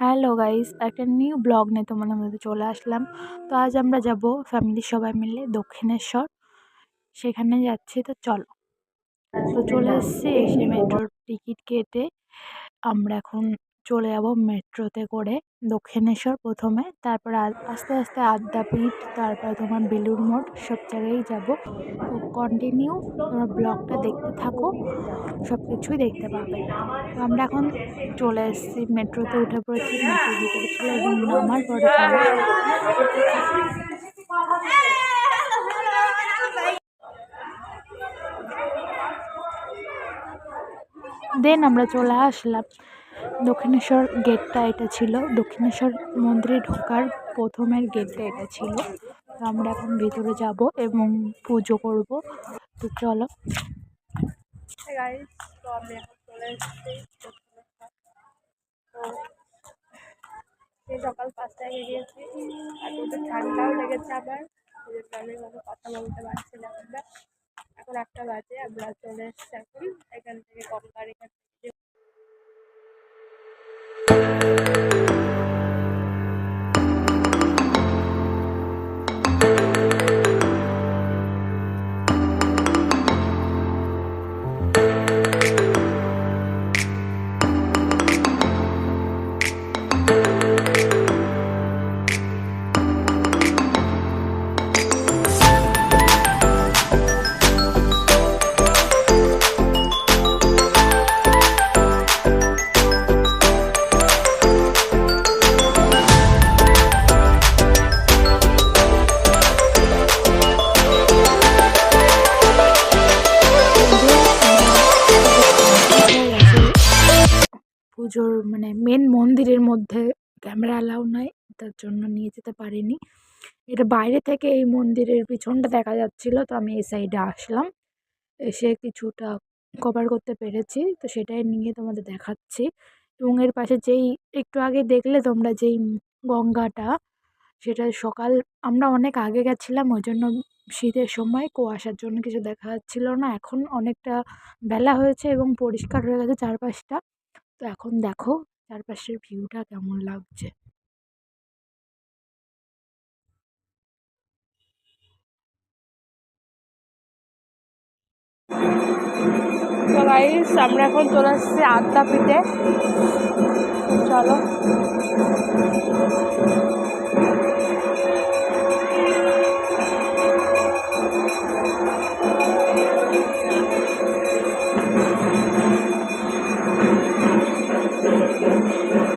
Hello guys, একটা new blog নিয়ে তোমাদের মধ্যে চলে আসলাম। তো আজ আমরা যাব ফ্যামিলির সবাই মিলে দক্ষিণেশ্বর। সেখানে যাচ্ছি, তো চলো। তো চলে এসেছি, এসে মেট্রোর টিকিট কেটে আমরা এখন চলে যাব মেট্রোতে করে দক্ষিণেশ্বর প্রথমে, তারপর আস্তে আস্তে আদ্যাপীঠ, তারপর তোমার বেলুড় মঠ, সব জায়গায় যাব। তো কন্টিনিউ তোমরা ব্লগটা দেখতে থাকো, সব কিছুই দেখতে পাবে। তো আমরা এখন চলে এসেছি, মেট্রোতে উঠে পড়েছি, মেট্রোর ভিতরে ছিল এবং নামার পরে চলো দেন আমরা চলে আসলাম। দক্ষিণেশ্বর গেটটা এটা ছিল, দক্ষিণেশ্বর মন্দিরে ঢোকার প্রথমের গেটটা এটা ছিল। তো আমরা এখন ভিতরে যাব এবং পুজো করব। তো চলো। তো আমি এখন চলে এসেছি দক্ষিণেশ্বর। তো সেই সকাল 5টায় বেরিয়েছি, আর দুটো ঠান্ডাও লেগেছে আমার, সেই জন্য আমি কোনো কথা বলতে পারছিলাম না। এখন 1টা বাজে, আমরা চলে এসেছি এখন এখান থেকে গঙ্গার এখান থেকে। পুজোর মানে মেন মন্দিরের মধ্যে ক্যামেরা অ্যালাউ নয়, তার জন্য নিয়ে যেতে পারিনি। এটা বাইরে থেকে এই মন্দিরের পিছনটা দেখা যাচ্ছিল, তো আমি এই সাইডে আসলাম, এসে কিছুটা কভার করতে পেরেছি, তো সেটাই নিয়ে তোমাদের দেখাচ্ছি। এবং এর পাশে যেই একটু আগে দেখলে তোমরা যেই গঙ্গাটা, সেটা সকাল আমরা অনেক আগে গেছিলাম, ওই জন্য শীতের সময় কুয়াশার জন্য কিছু দেখা যাচ্ছিল না। এখন অনেকটা বেলা হয়েছে এবং পরিষ্কার হয়ে গেছে চারপাশটা। তো এখন দেখো চারপাশের ভিউটা কেমন লাগছে। তো গাইস, আমরা এখন চলে আসছি আদ্যাপীঠে, চলো।